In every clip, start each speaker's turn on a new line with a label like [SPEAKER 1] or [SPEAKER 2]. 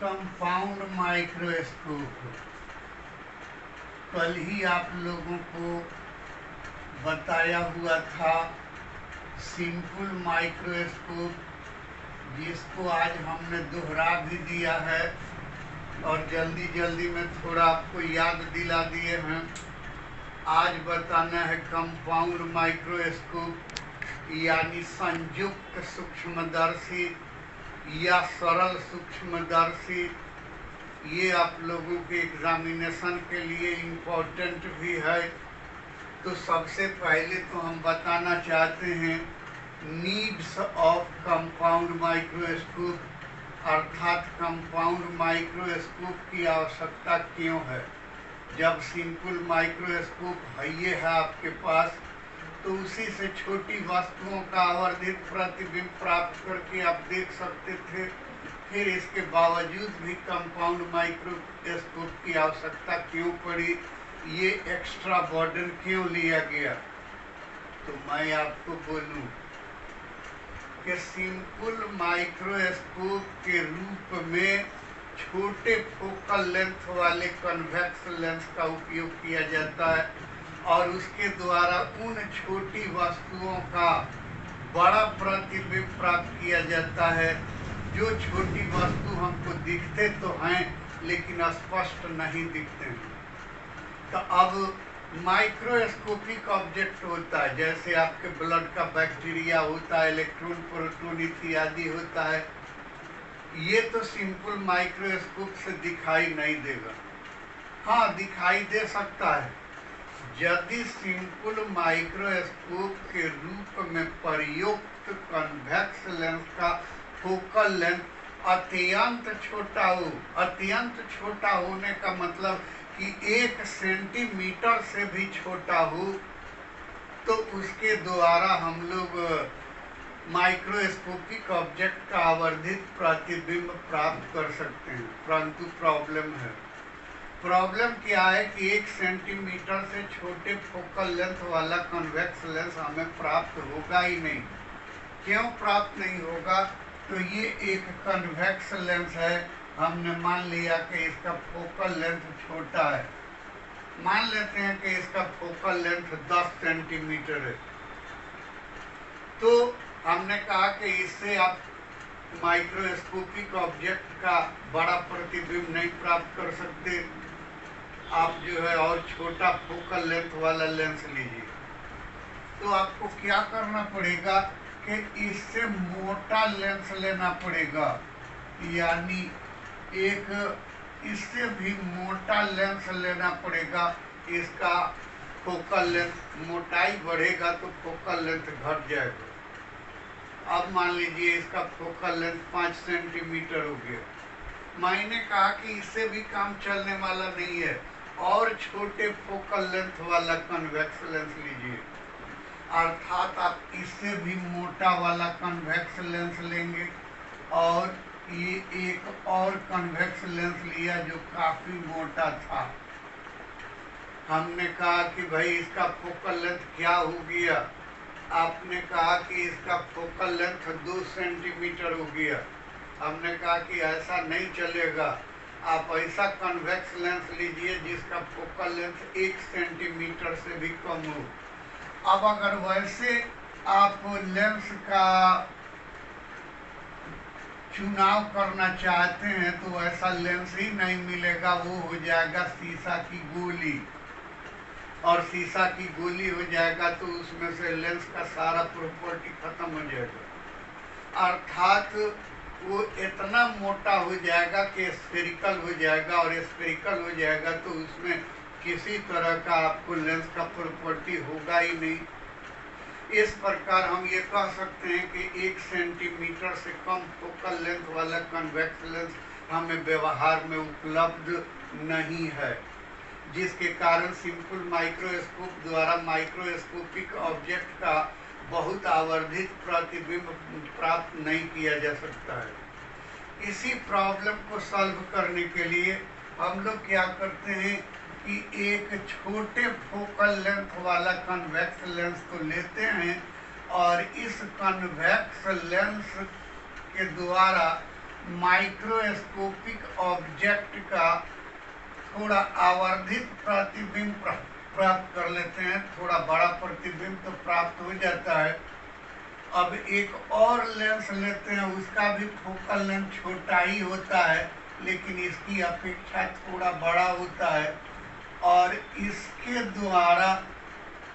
[SPEAKER 1] Compound microscope. कल ही आप लोगों को बताया हुआ था सिंपल माइक्रोस्कोप, जिसको आज हमने दोहरा भी दिया है और जल्दी जल्दी में थोड़ा आपको याद दिला दिए हैं। आज बताना है कंपाउंड माइक्रोस्कोप, यानी संयुक्त सूक्ष्मदर्शी या सरल सूक्ष्मदर्शी। ये आप लोगों के एग्जामिनेशन के लिए इम्पोर्टेंट भी है। तो सबसे पहले तो हम बताना चाहते हैं नीड्स ऑफ कंपाउंड माइक्रोस्कोप, अर्थात कंपाउंड माइक्रोस्कोप की आवश्यकता क्यों है। जब सिंपल माइक्रोस्कोप है ये है आपके पास, तो उसी से छोटी वस्तुओं का आवर्धित प्रतिबिंब प्राप्त करके आप देख सकते थे। फिर इसके बावजूद भी कंपाउंड माइक्रोस्कोप की आवश्यकता क्यों पड़ी, ये एक्स्ट्रा बर्डन क्यों लिया गया। तो मैं आपको बोलूं कि सिंपल माइक्रोस्कोप के रूप में छोटे फोकल लेंथ वाले कन्वेक्स लेंस का उपयोग किया जाता है और उसके द्वारा उन छोटी वस्तुओं का बड़ा प्रतिबिंब प्राप्त किया जाता है जो छोटी वस्तु हमको दिखते तो हैं लेकिन स्पष्ट नहीं दिखते हैं। तो अब माइक्रोस्कोपिक ऑब्जेक्ट होता है, जैसे आपके ब्लड का बैक्टीरिया होता है, इलेक्ट्रॉन प्रोटॉन इत्यादि होता है। ये तो सिंपल माइक्रोस्कोप से दिखाई नहीं देगा। हाँ, दिखाई दे सकता है यदि सिंपल माइक्रोस्कोप के रूप में प्रयुक्त कन्वेक्स लेंस का फोकल लेंथ अत्यंत छोटा हो। अत्यंत छोटा होने का मतलब कि 1 सेंटीमीटर से भी छोटा हो, तो उसके द्वारा हम लोग माइक्रोस्कोपिक ऑब्जेक्ट का आवर्धित प्रतिबिंब प्राप्त कर सकते हैं। परंतु प्रॉब्लम क्या है कि 1 सेंटीमीटर से छोटे फोकल लेंथ वाला कन्वेक्स लेंस हमें प्राप्त होगा ही नहीं। क्यों प्राप्त नहीं होगा, तो ये एक कन्वेक्स लेंस है। हमने मान लिया कि इसका फोकल लेंथ छोटा है, मान लेते हैं कि इसका फोकल लेंथ 10 सेंटीमीटर है। तो हमने कहा कि इससे आप माइक्रोस्कोपिक ऑब्जेक्ट का बड़ा प्रतिबिंब नहीं प्राप्त कर सकते। आप जो है और छोटा फोकल लेंथ वाला लेंस लीजिए। तो आपको क्या करना पड़ेगा कि इससे मोटा लेंस लेना पड़ेगा, यानी एक इससे भी मोटा लेंस लेना पड़ेगा। इसका फोकल लेंथ, मोटाई बढ़ेगा तो फोकल लेंथ घट जाएगा। अब मान लीजिए इसका फोकल लेंथ 5 सेंटीमीटर हो गया। मैंने कहा कि इससे भी काम चलने वाला नहीं है, और छोटे फोकल लेंथ वाला कन्वेक्स लेंस लीजिए। अर्थात आप इससे भी मोटा वाला कन्वेक्स लेंस लेंगे और ये एक और कन्वेक्स लेंस लिया जो काफी मोटा था। हमने कहा कि भाई इसका फोकल लेंथ क्या हो गया। आपने कहा कि इसका फोकल लेंथ 2 सेंटीमीटर हो गया। हमने कहा कि ऐसा नहीं चलेगा, आप ऐसा कन्वेक्स लेंस लीजिए जिसका फोकल लेंथ 1 सेंटीमीटर से भी कम हो। अब अगर वैसे आप लेंस का चुनाव करना चाहते हैं तो ऐसा लेंस ही नहीं मिलेगा, वो हो जाएगा शीशा की गोली। और शीशा की गोली हो जाएगा तो उसमें से लेंस का सारा प्रॉपर्टी खत्म हो जाएगा। अर्थात वो इतना मोटा हो जाएगा कि स्फेरिकल हो जाएगा, और स्फेरिकल हो जाएगा तो उसमें किसी तरह का आपको लेंस का प्रॉपर्टी होगा ही नहीं। इस प्रकार हम ये कह सकते हैं कि 1 सेंटीमीटर से कम फोकल लेंथ वाला कन्वेक्स लेंस हमें व्यवहार में उपलब्ध नहीं है, जिसके कारण सिंपल माइक्रोस्कोप द्वारा माइक्रोस्कोपिक ऑब्जेक्ट का बहुत आवर्धित प्रतिबिंब प्राप्त नहीं किया जा सकता है। इसी प्रॉब्लम को सॉल्व करने के लिए हम लोग क्या करते हैं कि एक छोटे फोकल लेंथ वाला कन्वेक्स लेंस को लेते हैं और इस कन्वेक्स लेंस के द्वारा माइक्रोस्कोपिक ऑब्जेक्ट का थोड़ा आवर्धित प्रतिबिंब प्राप्त कर लेते हैं। थोड़ा बड़ा प्रतिबिंब तो प्राप्त हो जाता है। अब एक और लेंस लेते हैं, उसका भी फोकल लेंथ छोटा ही होता है, लेकिन इसकी अपेक्षा थोड़ा बड़ा होता है, और इसके द्वारा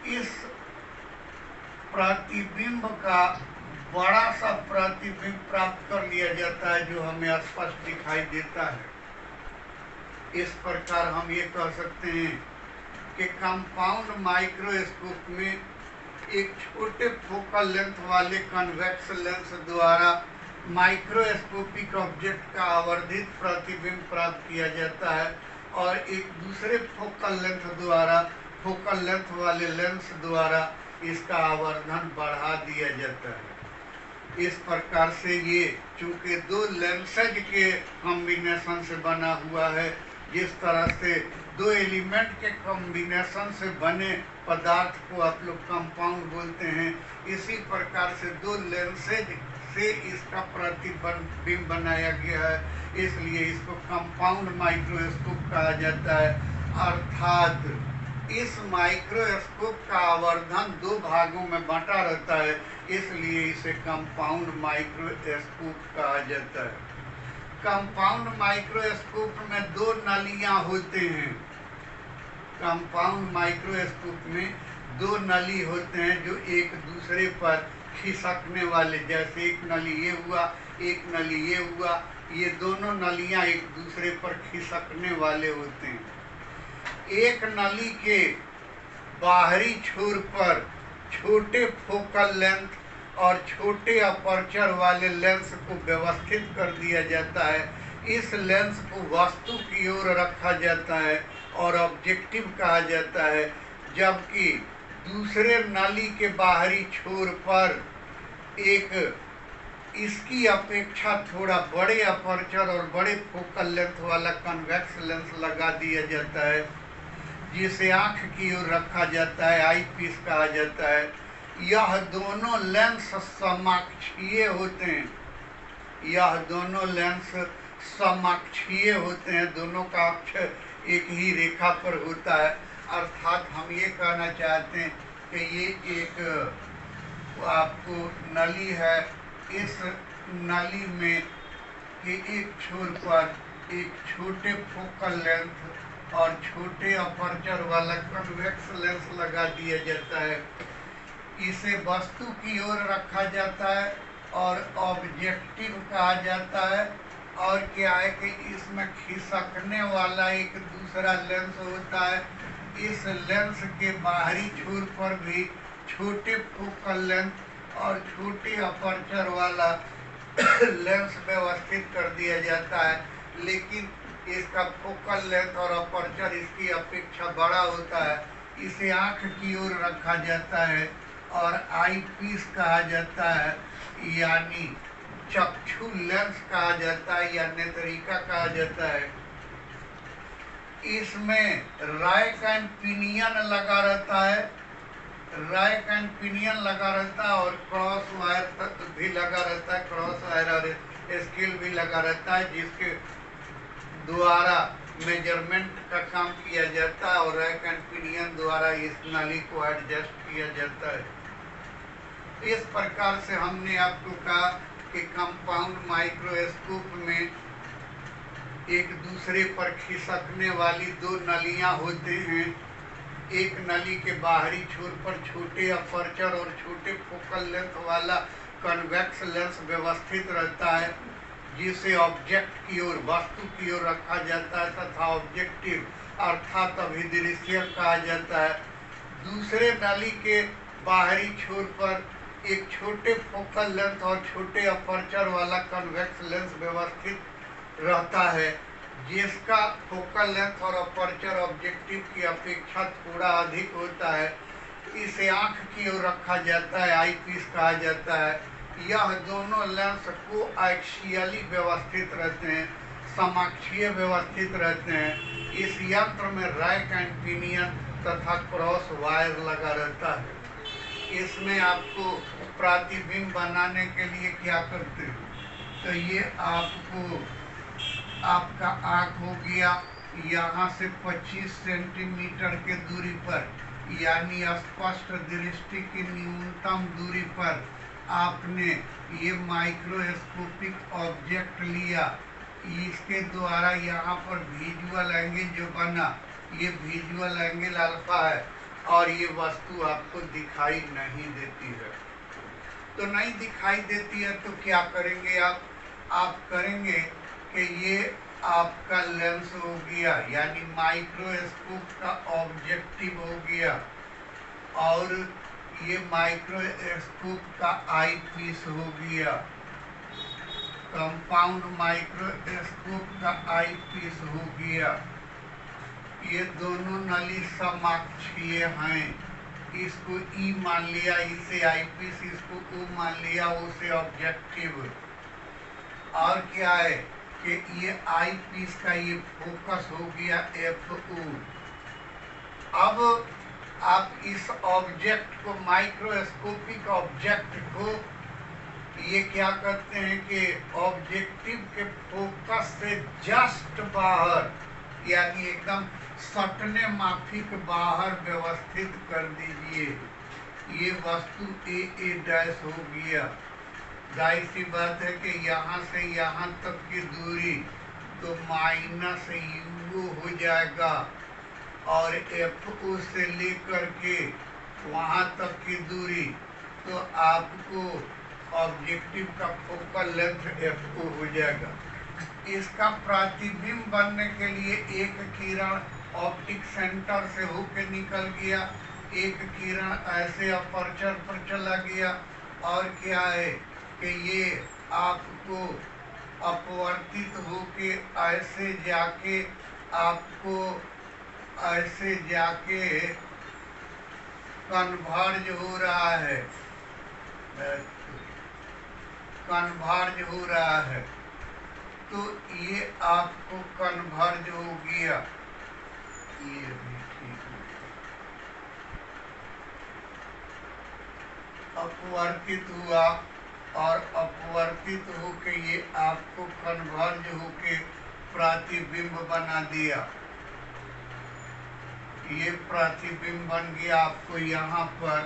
[SPEAKER 1] इस प्रतिबिंब का बड़ा सा प्रतिबिंब प्राप्त कर लिया जाता है, जो हमें स्पष्ट दिखाई देता है। इस प्रकार हम ये कह सकते हैं कि कंपाउंड माइक्रोस्कोप में एक छोटे फोकल लेंथ वाले कन्वेक्स लेंस द्वारा माइक्रोस्कोपिक ऑब्जेक्ट का आवर्धित प्रतिबिंब प्राप्त किया जाता है, और एक दूसरे फोकल लेंथ वाले लेंस द्वारा इसका आवर्धन बढ़ा दिया जाता है। इस प्रकार से ये चूंकि दो लेंसेज के कॉम्बिनेशन से बना हुआ है, जिस तरह से दो एलिमेंट के कॉम्बिनेशन से बने पदार्थ को आप लोग कंपाउंड बोलते हैं, इसी प्रकार से दो लेंसेज से इसका प्रतिबिंब बनाया गया है, इसलिए इसको कंपाउंड माइक्रोस्कोप कहा जाता है। अर्थात इस माइक्रोस्कोप का आवर्धन दो भागों में बांटा रहता है, इसलिए इसे कंपाउंड माइक्रोस्कोप कहा जाता है। कंपाउंड माइक्रोस्कोप में दो नलियां होते हैं। कंपाउंड माइक्रोस्कोप में दो नली होते हैं जो एक दूसरे पर खिसकने वाले, जैसे एक नली ये हुआ, एक नली ये हुआ, ये दोनों नलियां एक दूसरे पर खिसकने वाले होते हैं। एक नली के बाहरी छोर पर छोटे फोकल लेंथ और छोटे अपर्चर वाले लेंस को व्यवस्थित कर दिया जाता है। इस लेंस को वस्तु की ओर रखा जाता है और ऑब्जेक्टिव कहा जाता है, जबकि दूसरे नली के बाहरी छोर पर एक इसकी अपेक्षा थोड़ा बड़े अपर्चर और बड़े फोकल लेंथ वाला कन्वेक्स लेंस लगा दिया जाता है, जिसे आंख की ओर रखा जाता है, आई पीस कहा जाता है। यह दोनों लेंस समकक्षीय होते हैं। यह दोनों लेंस समकक्षीय होते हैं, दोनों का अक्ष एक ही रेखा पर होता है। अर्थात हम ये कहना चाहते हैं कि ये एक आपको नली है, इस नली में कि एक छोर पर एक छोटे फोकल लेंथ और छोटे अपर्चर वाला कन्वेक्स लेंस लगा दिया जाता है। इसे वस्तु की ओर रखा जाता है और ऑब्जेक्टिव कहा जाता है। और क्या है कि इसमें खिसकने वाला एक दूसरा लेंस होता है। इस लेंस के बाहरी छोर पर भी छोटे फोकल लेंथ और छोटे अपर्चर वाला लेंस व्यवस्थित कर दिया जाता है, लेकिन इसका फोकल लेंथ और अपर्चर इसकी अपेक्षा बड़ा होता है। इसे आंख की ओर रखा जाता है और आई पीस कहा जाता है, यानी चक्षु लेंस कहा जाता है या नेत्रिका कहा जाता है। इसमें राइट एंड पिनियन लगा रहता है, राइट एंड पिनियन लगा रहता है और क्रॉस वायर भी लगा रहता है, क्रॉस वायर और स्केल भी लगा रहता है, जिसके द्वारा मेजरमेंट का काम किया जाता है और रैक एंड पिनियन द्वारा इस नाली को एडजस्ट किया जाता है। इस प्रकार से हमने आपको कहा कि कंपाउंड माइक्रोस्कोप में एक दूसरे पर खिसकने वाली दो नलियां होते हैं। एक नली के बाहरी छोर पर छोटे अपर्चर और छोटे फोकल लेंथ वाला कन्वेक्स लेंस व्यवस्थित रहता है, जिसे ऑब्जेक्ट की ओर, वस्तु की ओर रखा जाता है तथा ऑब्जेक्टिव अर्थात अभिदृश्य कहा जाता है। दूसरे नली के बाहरी छोर पर एक छोटे फोकल लेंथ और छोटे अपर्चर वाला कन्वेक्स लेंस व्यवस्थित रहता है, जिसका फोकल लेंथ और अपर्चर ऑब्जेक्टिव की अपेक्षा थोड़ा अधिक होता है। इसे आंख की ओर रखा जाता है, आई पीस कहा जाता है। यह दोनों लेंस को एक्सियली व्यवस्थित रहते हैं, समाक्षीय व्यवस्थित रहते हैं। इस यंत्र में रैक एंड पिनियन तथा क्रॉस वायर लगा रहता है। इसमें आपको प्रतिबिंब बनाने के लिए क्या करते हैं, तो ये आपको आपका आँख हो गया यहाँ से 25 सेंटीमीटर के दूरी पर, यानी स्पष्ट दृष्टि की न्यूनतम दूरी पर आपने ये माइक्रोस्कोपिक ऑब्जेक्ट लिया। इसके द्वारा यहाँ पर विजुअल एंगल जो बना, ये विजुअल एंगल अल्फा है और ये वस्तु आपको दिखाई नहीं देती है। तो नहीं दिखाई देती है तो क्या करेंगे आप करेंगे कि ये आपका लेंस हो गया, यानी माइक्रोस्कोप का ऑब्जेक्टिव हो गया, और ये माइक्रोस्कोप का आई पीस हो गया, कंपाउंड माइक्रोस्कोप का आई पीस हो गया। ये दोनों नली समकक्षीय हैं, इसको ई मान लिया, इसे आई पीस, इसको ओ मान लिया, उसे ऑब्जेक्टिव। और क्या है कि ये आई पीस का ये फोकस हो गया एफ ओ। अब आप इस ऑब्जेक्ट को, माइक्रोस्कोपिक ऑब्जेक्ट को, ये क्या करते हैं कि ऑब्जेक्टिव के फोकस से जस्ट बाहर, यानी एकदम सटने माफिक बाहर व्यवस्थित कर दीजिए। ये वस्तु ए डैश हो गया। जाहिर सी बात है कि यहाँ से यहाँ तक की दूरी तो माइनस यू हो जाएगा, और एफ ओ से लेकर के वहाँ तक की दूरी तो आपको ऑब्जेक्टिव का फोकल लेंथ एफ ओ हो जाएगा। इसका प्रतिबिंब बनने के लिए एक किरण ऑप्टिक सेंटर से होकर निकल गया, एक किरण ऐसे अपर्चर पर चला गया, और क्या है कि ये आपको अपवर्तित होके ऐसे जाके आपको ऐसे जाके कन्वर्ज हो रहा है, कन्वर्ज हो रहा है। तो ये आपको कन्वर्ज हो गया, ये भी ठीक है, अपवर्तित हुआ, और अपवर्तित होके ये आपको कन्वर्ज होके प्रतिबिंब बना दिया। ये प्रतिबिंब बन गया आपको यहाँ पर।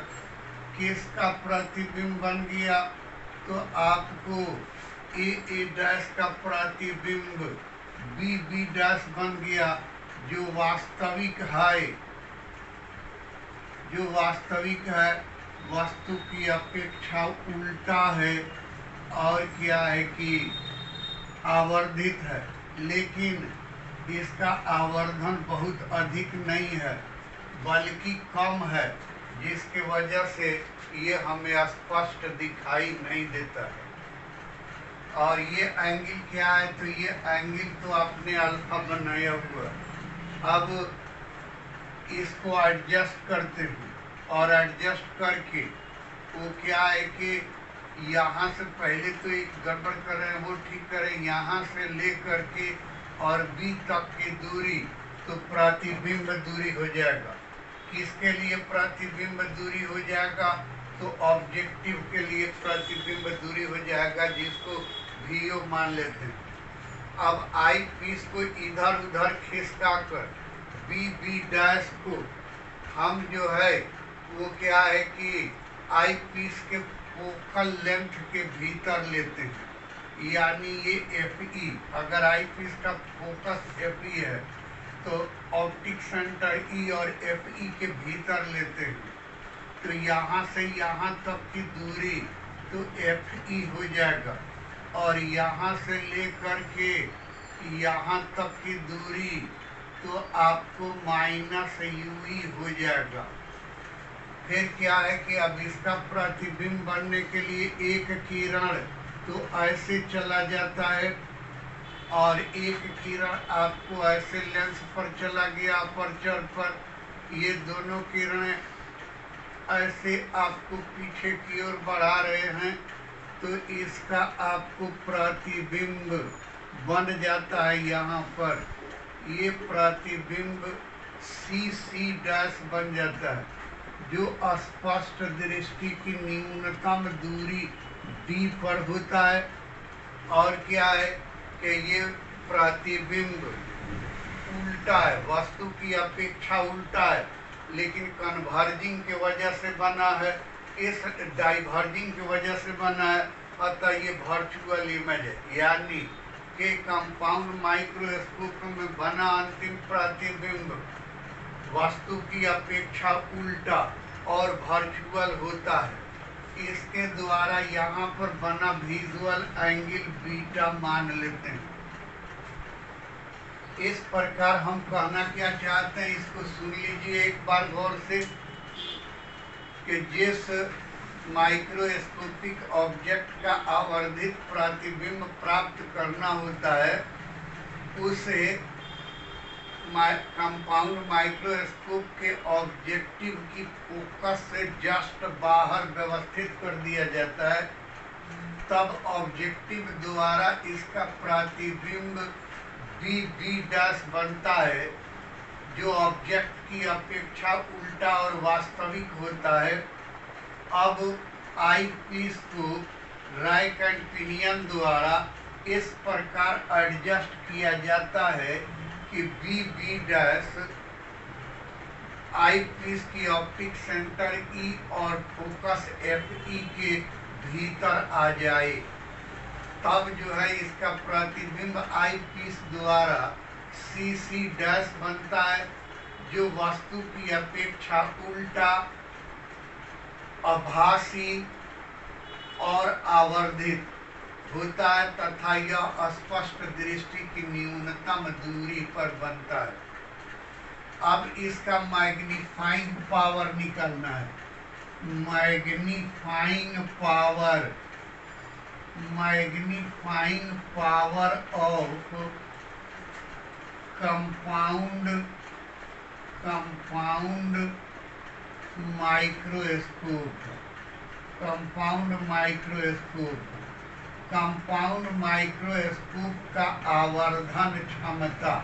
[SPEAKER 1] किसका प्रतिबिंब बन गया? तो आपको ए डैश का प्रतिबिंब बी डैश बन गया, जो वास्तविक है, जो वास्तविक है, वस्तु की अपेक्षा उल्टा है, और क्या है कि आवर्धित है, लेकिन इसका आवर्धन बहुत अधिक नहीं है बल्कि कम है, जिसके वजह से ये हमें स्पष्ट दिखाई नहीं देता है। और ये एंगल क्या है? तो ये एंगल तो आपने अल्फा बनाया हुआ। अब इसको एडजस्ट करते हैं, और एडजस्ट करके वो क्या है कि यहाँ से पहले तो एक गड़बड़ कर रहे हैं, वो ठीक करें, यहाँ से ले करके और बी तक की दूरी तो प्रतिबिंब दूरी हो जाएगा। किसके लिए प्रतिबिंब दूरी हो जाएगा? तो ऑब्जेक्टिव के लिए प्रतिबिंब दूरी हो जाएगा, जिसको VO मान लेते हैं। अब आई पीस को इधर उधर खिसका कर बी डैश को हम जो है वो क्या है कि आई पीस के फोकल लेंथ के भीतर लेते हैं, यानी ये FE, अगर आई पीस का फोकस FE है तो ऑप्टिक सेंटर E और FE के भीतर लेते हैं, तो यहाँ से यहाँ तक की दूरी तो FE हो जाएगा, और यहाँ से लेकर के यहाँ तक की दूरी तो आपको माइनस UE हो जाएगा। फिर क्या है कि अब इसका प्रतिबिंब बनने के लिए एक किरण तो ऐसे चला जाता है, और एक किरण आपको ऐसे लेंस पर चला गया अपर्चर पर। ये दोनों किरणें ऐसे आपको पीछे की ओर बढ़ा रहे हैं, तो इसका आपको प्रतिबिंब बन जाता है यहाँ पर। ये प्रतिबिंब CC डैश बन जाता है, जो स्पष्ट दृष्टि की न्यूनतम दूरी D पर होता है, और क्या है कि ये प्रतिबिंब उल्टा है, वस्तु की अपेक्षा उल्टा है, लेकिन कन्वर्जिंग की वजह से बना है, इस डाइवर्जिंग की वजह से बना है, अतः ये वर्चुअल इमेज है। यानी कि कंपाउंड माइक्रोस्कोप में बना अंतिम प्रतिबिंब वस्तु की अपेक्षा उल्टा और वर्चुअल होता है। इसके द्वारा यहाँ पर बना विजुअल एंगल बीटा मान लेते हैं। इस प्रकार हम कहना क्या चाहते हैं, इसको सुन लीजिए एक बार गौर से, कि जिस माइक्रोस्कोपिक ऑब्जेक्ट का आवर्धित प्रतिबिंब प्राप्त करना होता है उसे कंपाउंड माइक्रोस्कोप के ऑब्जेक्टिव की फोकस से जस्ट बाहर व्यवस्थित कर दिया जाता है। तब ऑब्जेक्टिव द्वारा इसका प्रतिबिंब बी डैश बनता है, जो ऑब्जेक्ट की अपेक्षा उल्टा और वास्तविक होता है। अब आई पीस को रैक एंड पिनियन द्वारा इस प्रकार एडजस्ट किया जाता है कि बी डैश आई पीस की ऑप्टिक सेंटर ई और फोकस एफ ई के भीतर आ जाए। तब जो है इसका प्रतिबिंब आई पीस द्वारा सी डैश बनता है, जो वस्तु की अपेक्षा उल्टा, आभासी और आवर्धित होता है तथा यह स्पष्ट दृष्टि की न्यूनतम दूरी पर बनता है। अब इसका मैग्नीफाइंग पावर निकालना है। Magnifying power of compound microscope का आवर्धन क्षमता।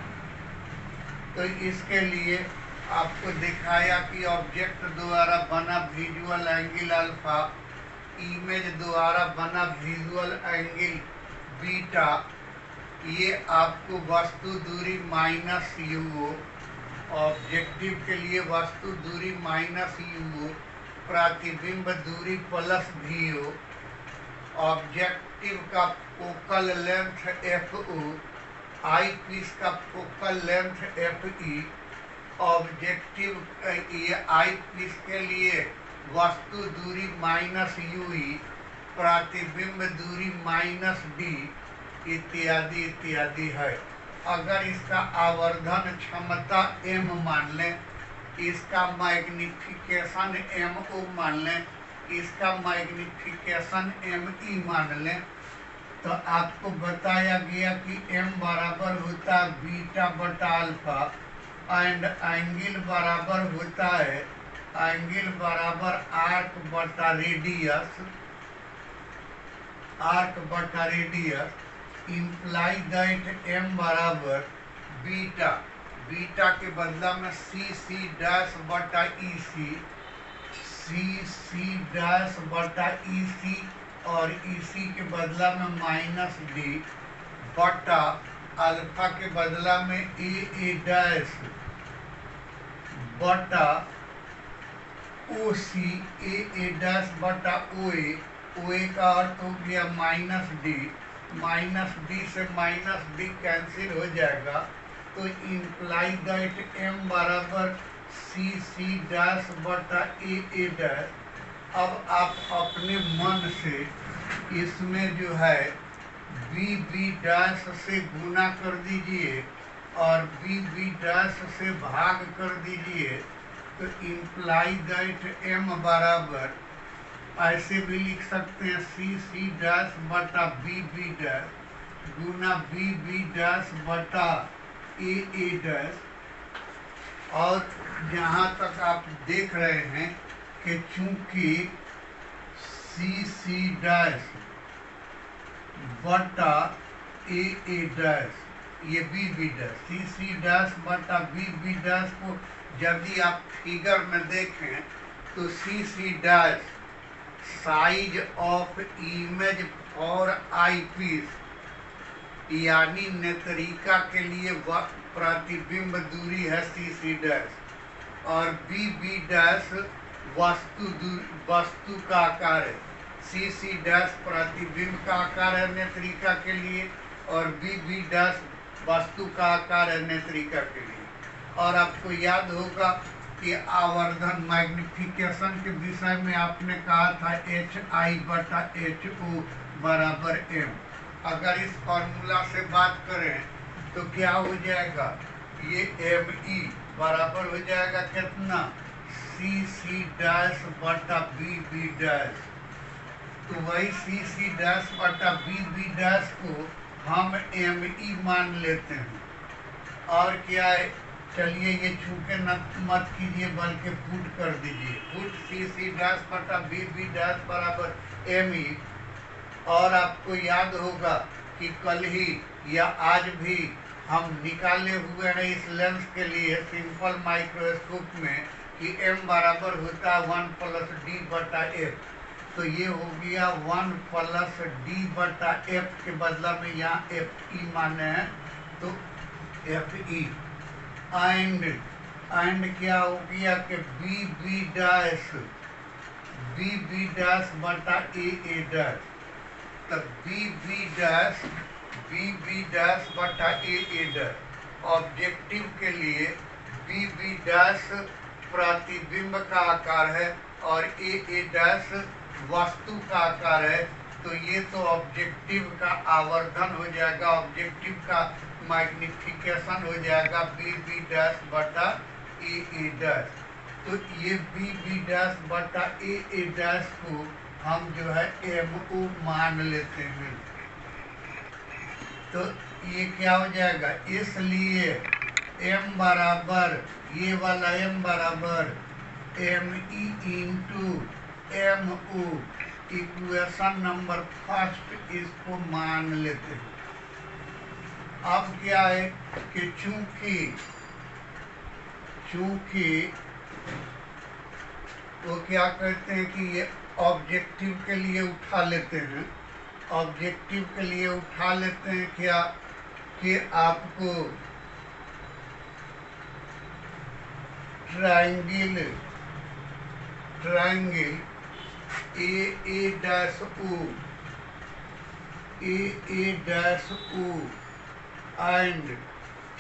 [SPEAKER 1] तो इसके लिए आपको दिखाया कि ऑब्जेक्ट द्वारा बना विजुअल एंगल अल्फा, इमेज द्वारा बना विजुअल एंगल बीटा, ये आपको वस्तु दूरी माइनस यू, ऑब्जेक्टिव के लिए वस्तु दूरी माइनस यू, प्रतिबिंब दूरी प्लस वी ओ, ऑब्जेक्टिव का फोकल लेंथ एफ ओ, आई पीस का focal length F E, objective ये आई पीस के लिए वस्तु दूरी माइनस यू ई, प्रतिबिंब दूरी माइनस डी, इत्यादि इत्यादि है। अगर इसका आवर्धन क्षमता m मान लें, इसका मैग्निफिकेशन MO मान लें, इसका मैग्निफिकेशन ME मान लें, तो आपको बताया गया कि m बराबर होता है बीटा बटा अल्फा एंड एंगल बराबर होता है एंगल बराबर आर्क बटा रेडियस इम्प्लाई दैट m बराबर बीटा के बदला में सी डैश बटा ई सी डैश बटा ई सी और ई सी के बदला में माइनस डी बटा अल्फा के बदला में ए डैश बटा ओ सी ए डैश बटा ओ ए का अर्थ हो गया माइनस डी से माइनस डी कैंसिल हो जाएगा, तो इम्प्लाई दैट m बराबर सी डैश बटा ए डैश। अब आप अपने मन से इसमें जो है बी डैश से गुना कर दीजिए और बी डैश से भाग कर दीजिए, तो इम्प्लाई दैट m बराबर ऐसे भी लिख सकते हैं सी डैश बटा बी डैश गुना बी डैश बटा ए डैश। और जहाँ तक आप देख रहे हैं कि चूंकि सी डैश बटा ए डैश ये बी डैश सी डैश बटा बी डैश को यदि आप फिगर में देखें तो C dash size of image for eyepiece यानी नेत्रिका के लिए प्रतिबिंब दूरी है CC डैश, और BB डैश वस्तु का आकार है। CC डैश प्रतिबिंब का आकार है नेत्रिका के लिए, और BB डैश वस्तु का आकार है नेत्रिका के लिए। और आपको याद होगा कि आवर्धन मैग्निफिकेशन के विषय में आपने कहा था HI/HO बराबर M। अगर इस फॉर्मूला से बात करें तो क्या हो जाएगा, ये ME बराबर हो जाएगा कितना, CC डैश बटा BB डैश। तो वही CC डैश बटा BB डैश को हम ME मान लेते हैं। और क्या है, चलिए ये छूके मत कीजिए बल्कि पुट कर दीजिए, पुट CC डैश बटा BB डैश बराबर ME। और आपको याद होगा कि कल ही या आज भी हम निकाले हुए हैं इस लेंस के लिए सिंपल माइक्रोस्कोप में कि M बराबर होता है 1+D/F। तो ये हो गया 1+D/F के बदला में यहाँ FE माने हैं, तो FE। एंड क्या हो गया कि BB डैश बटा AA डैश। तब BB डैश बटा AA डैश ऑब्जेक्टिव के लिए BB डैश प्रतिबिंब का आकार है और AA डैश वस्तु का आकार है। तो ये तो ऑब्जेक्टिव का आवर्धन हो जाएगा, ऑब्जेक्टिव का मैग्निफिकेशन हो जाएगा BB डैश बटा AA डैश। तो ये BB डैश बटा AA डैश को हम जो है MO मान लेते हैं। तो ये क्या हो जाएगा, इसलिए M बराबर, ये वाला M बराबर ME into MO, equation number first इसको मान लेते हैं। अब क्या है कि चूंकि वो क्या कहते हैं कि ये ऑब्जेक्टिव के लिए उठा लेते हैं, ऑब्जेक्टिव के लिए उठा लेते हैं क्या कि आपको triangle AA dash O and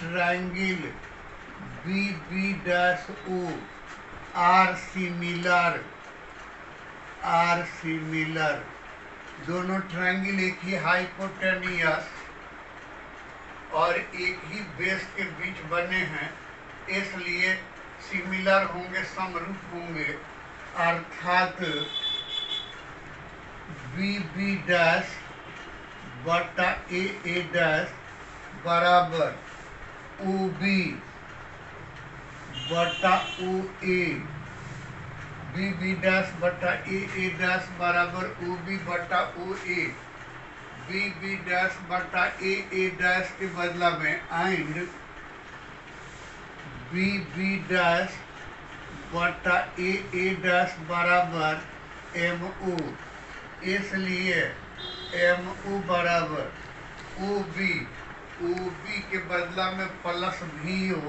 [SPEAKER 1] triangle BB dash O are similar. दोनों ट्रायंगल एक ही हाइपोटेनियस और एक ही बेस के बीच बने हैं, इसलिए सिमिलर होंगे, समरूप होंगे। अर्थात BB डैश बटा AA डैश बराबर OB बटा OA, BB डैश बटा AA डैश बराबर OB बटा OA, BB डैश बटा AA डैश के बदला में एंड BB डैश बटा AA डैश बराबर MO। इसलिए MO बराबर OB के बदला में प्लस VO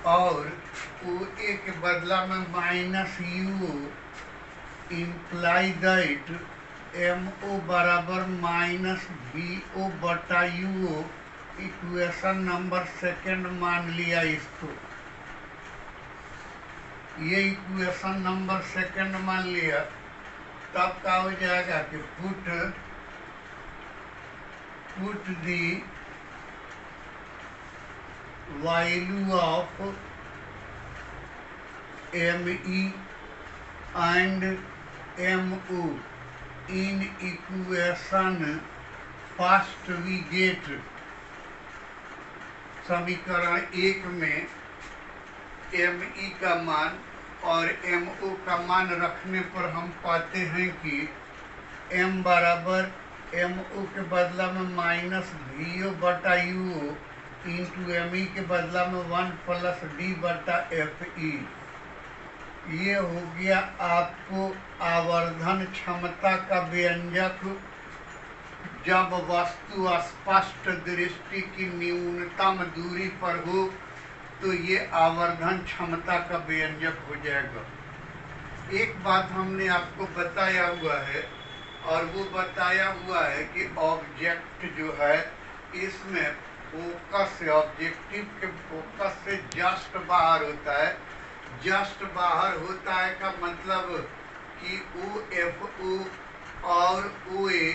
[SPEAKER 1] और OA के बदला में minus UO, imply that MO बराबर माइनस VO बटा UO। इक्वेशन नंबर सेकंड मान लिया इसको, ये इक्वेशन नंबर सेकंड मान लिया। तब क्या हो जाएगा कि put the value of ME and MO in equation first we get. समीकरण 1 में ME का मान और MO का मान रखने पर हम पाते हैं कि M बराबर MO के बदला में माइनस VO बटा UO इंटू ME के बदला में 1+D बटा FE। ये हो गया आपको आवर्धन क्षमता का व्यंजक जब वस्तु स्पष्ट दृष्टि की न्यूनतम दूरी पर हो तो ये आवर्धन क्षमता का व्यंजक हो जाएगा। एक बात हमने आपको बताया हुआ है, और वो बताया हुआ है कि ऑब्जेक्ट जो है इसमें फोकस से, ऑब्जेक्टिव के फोकस से जस्ट बाहर होता है। जस्ट बाहर होता है का मतलब कि OFO और OA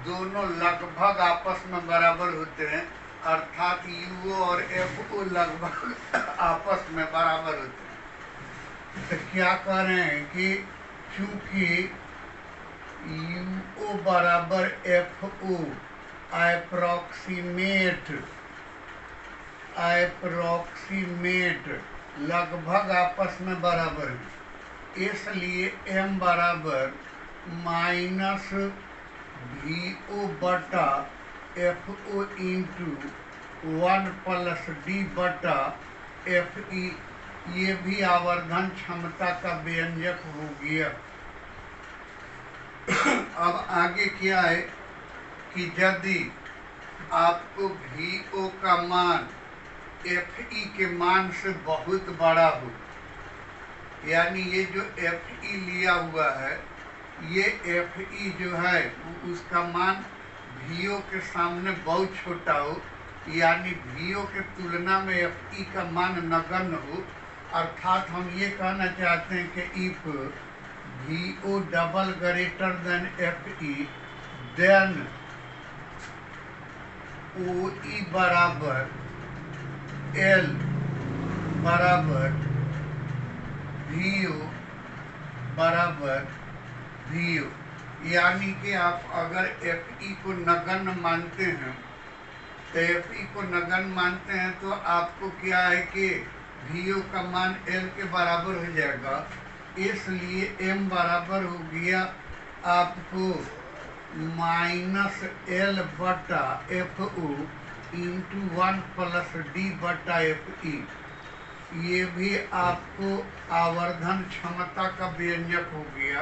[SPEAKER 1] दोनों लगभग आपस में बराबर होते हैं, अर्थात UO और FO लगभग आपस में बराबर होते हैं। तो क्या कह रहे हैं कि चूंकि UO बराबर FO अप्रोक्सीमेट लगभग आपस में बराबर है, इसलिए M बराबर माइनस VO बटा FO इंटू 1 प्लस D बटा FE, ये भी आवर्धन क्षमता का व्यंजक हो गया। अब आगे क्या है कि यदि आपको VO का मान FE के मान से बहुत बड़ा हो, यानी ये जो FE लिया हुआ है, ये FE जो है उसका मान VO के सामने बहुत छोटा हो, यानी VO के तुलना में FE का मान नगण्य हो, अर्थात हम ये कहना चाहते हैं कि if VO double greater than FE then OE बराबर L बराबर VO बराबर VO, यानी कि आप अगर FE को नगण्य मानते हैं तो FE को नगण्य मानते हैं तो आपको क्या है कि VO का मान L के बराबर हो जाएगा, इसलिए M बराबर हो गया आपको माइनस L बटा FO इंटू 1 प्लस D बटा FE, ये भी आपको आवर्धन क्षमता का व्यंजक हो गया।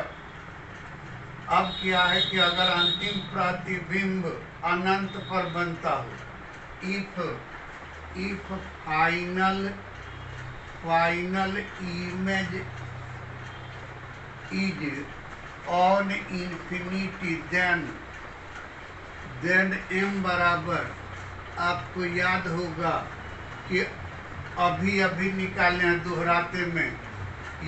[SPEAKER 1] अब क्या है कि अगर अंतिम प्रतिबिंब अनंत पर बनता हो, if final image is on infinity then M बराबर, आपको याद होगा कि अभी निकाले हैं दोहराते में,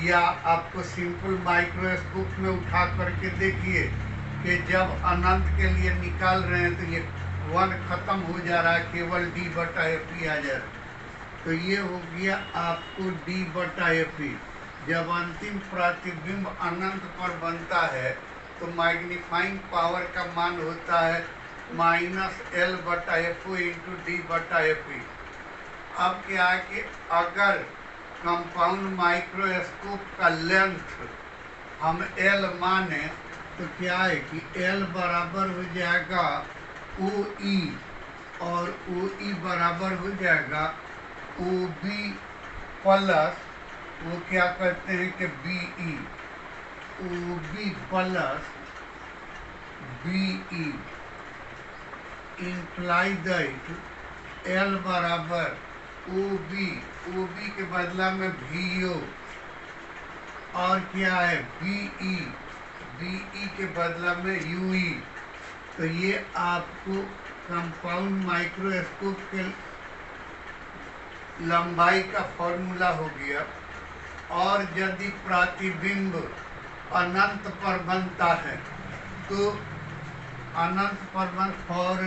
[SPEAKER 1] या आपको सिंपल माइक्रोस्कोप में उठा करके देखिए कि जब अनंत के लिए निकाल रहे हैं तो ये 1 खत्म हो जा रहा है, केवल D बटा FE आ जा रहा है। तो ये हो गया आपको D बटा FE। जब अंतिम प्रतिबिंब अनंत पर बनता है तो मैग्नीफाइंग पावर का मान होता है माइनस L बटा FO इंटू D बटा FE। अब क्या है कि अगर कंपाउंड माइक्रोस्कोप का लेंथ हम L माने तो क्या है कि L बराबर हो जाएगा OE, और OE बराबर हो जाएगा OB प्लस, वो क्या कहते हैं कि BE, OB plus BE imply that L बराबर OB के बदला में VO, और क्या है BE के बदला में UE। तो ये आपको कंपाउंड माइक्रोस्कोप के लंबाई का फॉर्मूला हो गया। और यदि प्रतिबिंब अनंत पर बनता है तो अनंत पर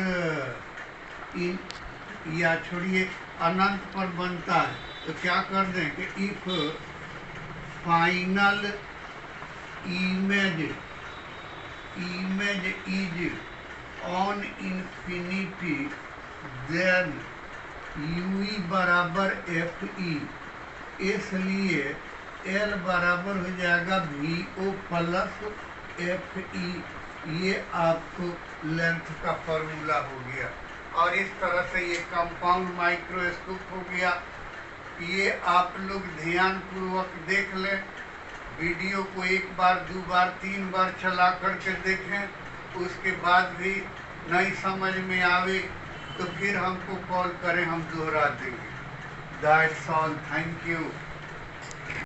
[SPEAKER 1] या छोड़िए अनंत पर बनता है तो क्या कर दें कि if final image is on infinity then UE बराबर FE, इसलिए L बराबर हो जाएगा VO प्लस FE। ये आपको लेंथ का फॉर्मूला हो गया। और इस तरह से ये कंपाउंड माइक्रोस्कोप हो गया। ये आप लोग ध्यान पूर्वक देख लें, वीडियो को 1 बार 2 बार 3 बार चला करके देखें, उसके बाद भी नहीं समझ में आवे तो फिर हमको कॉल करें, हम दोहरा देंगे। That's all, thank you.